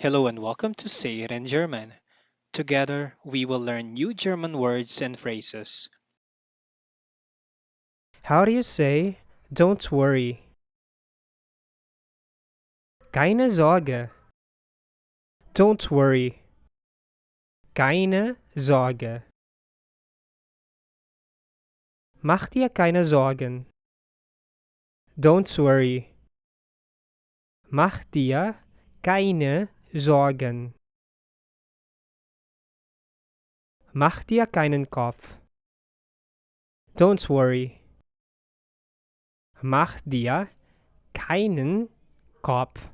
Hello and welcome to Say It in German. Together, we will learn new German words and phrases. How do you say, don't worry? Keine Sorge. Don't worry. Keine Sorge. Mach dir keine Sorgen. Don't worry. Mach dir keine Sorgen. Mach dir keinen Kopf. Don't worry. Mach dir keinen Kopf.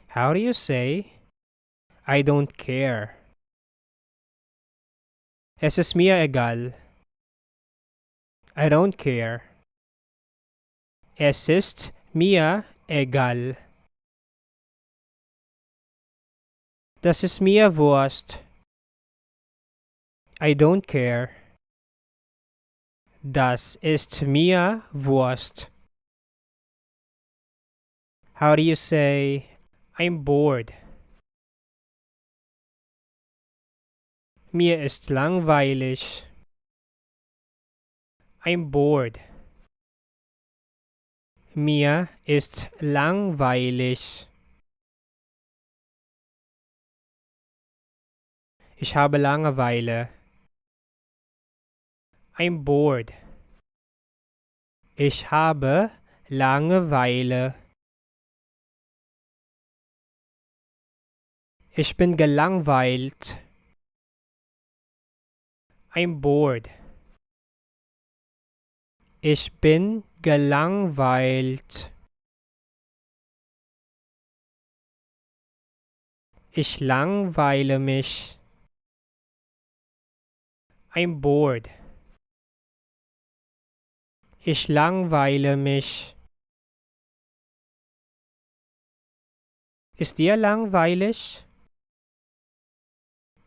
How do you say, I don't care? Es ist mir egal. I don't care. Es ist mir egal. Das ist mir Wurst. I don't care. Das ist mir Wurst. How do you say, I'm bored? Mir ist langweilig. I'm bored. Mir ist langweilig. Ich habe Langeweile. I'm bored. Ich habe Langeweile. Ich bin gelangweilt. I'm bored. Ich bin gelangweilt. Ich langweile mich. I'm bored. Ich langweile mich. Ist dir langweilig?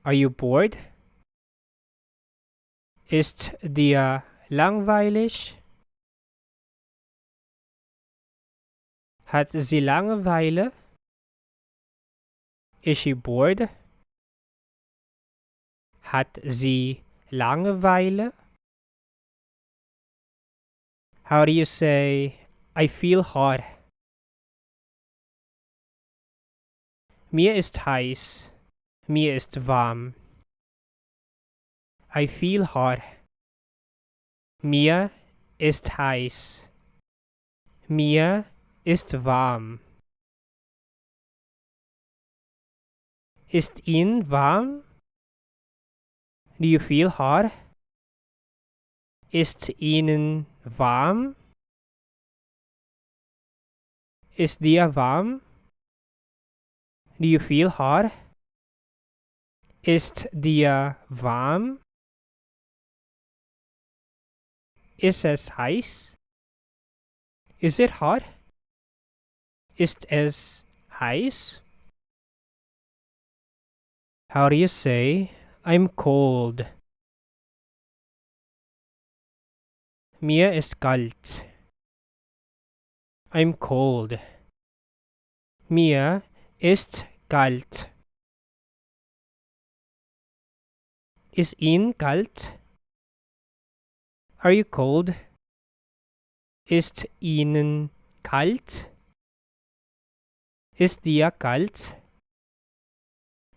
Are you bored? Ist dir langweilig? Hat sie Langeweile? Is she bored? Hat sie Langeweile? How do you say, I feel hot? Mir ist heiß. Mir ist warm. I feel hot. Mir ist heiß. Mir ist warm. Ist Ihnen warm? Do you feel hot? Ist Ihnen warm? Ist dir warm? Do you feel hot? Ist dir warm? Ist es heiß? Is it hot? Ist es heiß? How do you say, I'm cold? Mir ist kalt. I'm cold. Mir ist kalt. Ist Ihnen kalt? Are you cold? Ist Ihnen kalt? Ist dir kalt?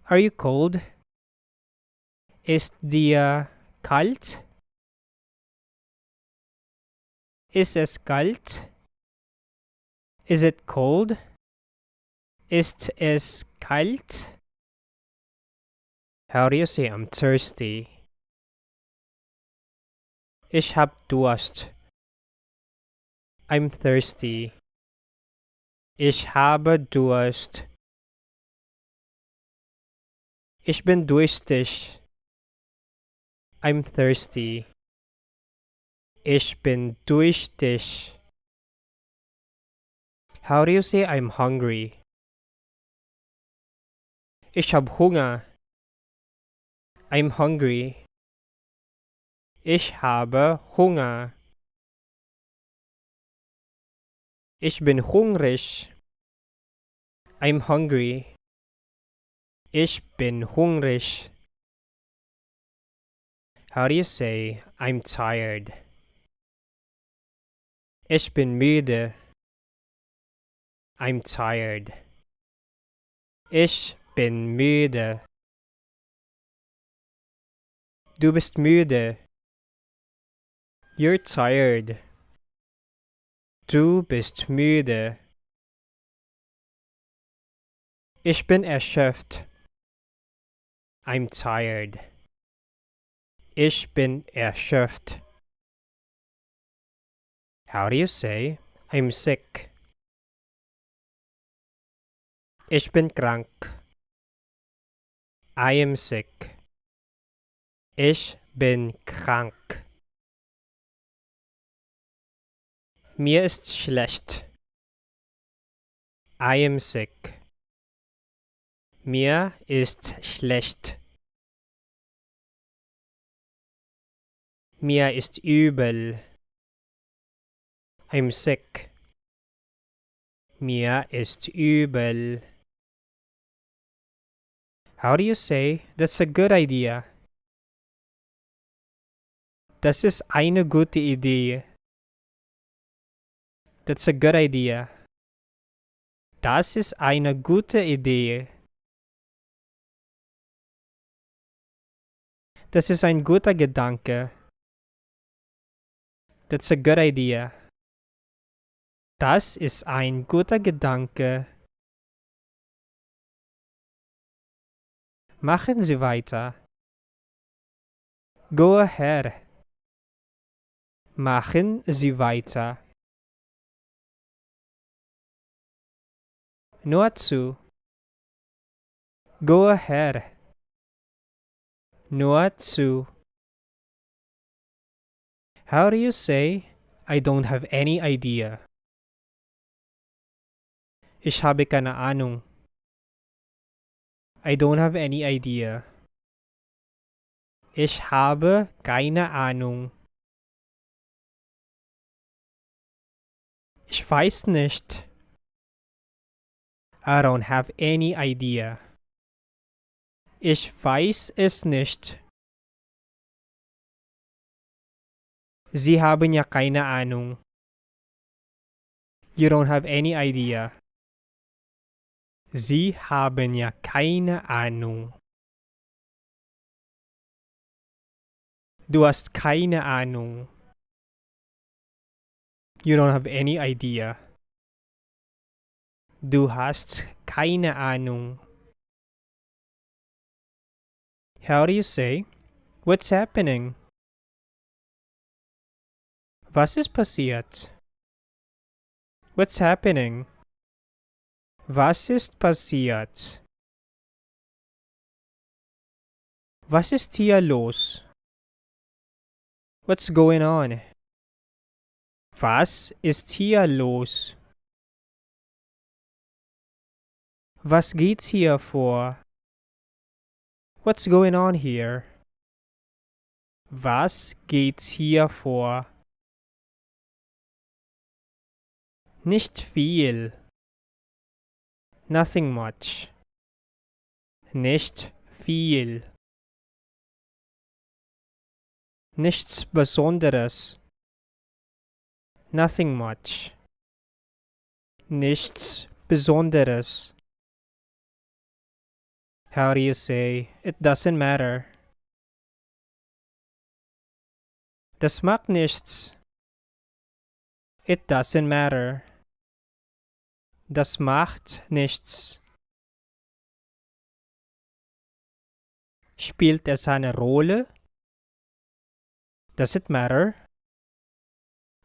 Are you cold? Ist dir kalt? Ist es kalt? Is it cold? Ist es kalt? How do you say I'm thirsty? Ich hab Durst. I'm thirsty. Ich habe Durst. Ich bin durstig. I'm thirsty. Ich bin durstig. How do you say I'm hungry? Ich hab Hunger. I'm hungry. Ich habe Hunger. Ich bin hungrig. I'm hungry. Ich bin hungrig. How do you say I'm tired? Ich bin müde. I'm tired. Ich bin müde. Du bist müde. You're tired. Du bist müde. Ich bin erschöpft. I'm tired. Ich bin erschöpft. How do you say I'm sick? Ich bin krank. I am sick. Ich bin krank. Mir ist schlecht. I am sick. Mir ist schlecht. Mir ist übel. I'm sick. Mir ist übel. How do you say that's a good idea? Das ist eine gute Idee. That's a good idea. Das ist eine gute Idee. Das ist ein guter Gedanke. That's a good idea. Das ist ein guter Gedanke. Machen Sie weiter. Go ahead. Machen Sie weiter. Nur zu. Go ahead. Nur zu. How do you say I don't have any idea? Ich habe keine Ahnung. I don't have any idea. Ich habe keine Ahnung. Ich weiß nicht. I don't have any idea. Ich weiß es nicht. Sie haben ja keine Ahnung. You don't have any idea. Sie haben ja keine Ahnung. Du hast keine Ahnung. You don't have any idea. Du hast keine Ahnung. How do you say, what's happening? Was ist passiert? What's happening? Was ist passiert? Was ist hier los? What's going on? Was ist hier los? Was geht hier vor? What's going on here? Was geht hier vor? Nicht viel. Nothing much. Nicht viel. Nichts Besonderes. Nothing much. Nichts Besonderes. How do you say, it doesn't matter? Das macht nichts. It doesn't matter. Das macht nichts. Spielt es eine Rolle? Does it matter?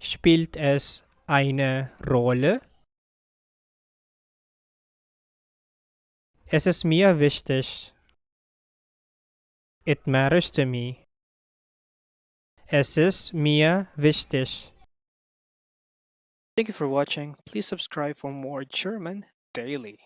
Spielt es eine Rolle? Es ist mir wichtig. It matters to me. Es ist mir wichtig. Thank you for watching. Please subscribe for more German daily.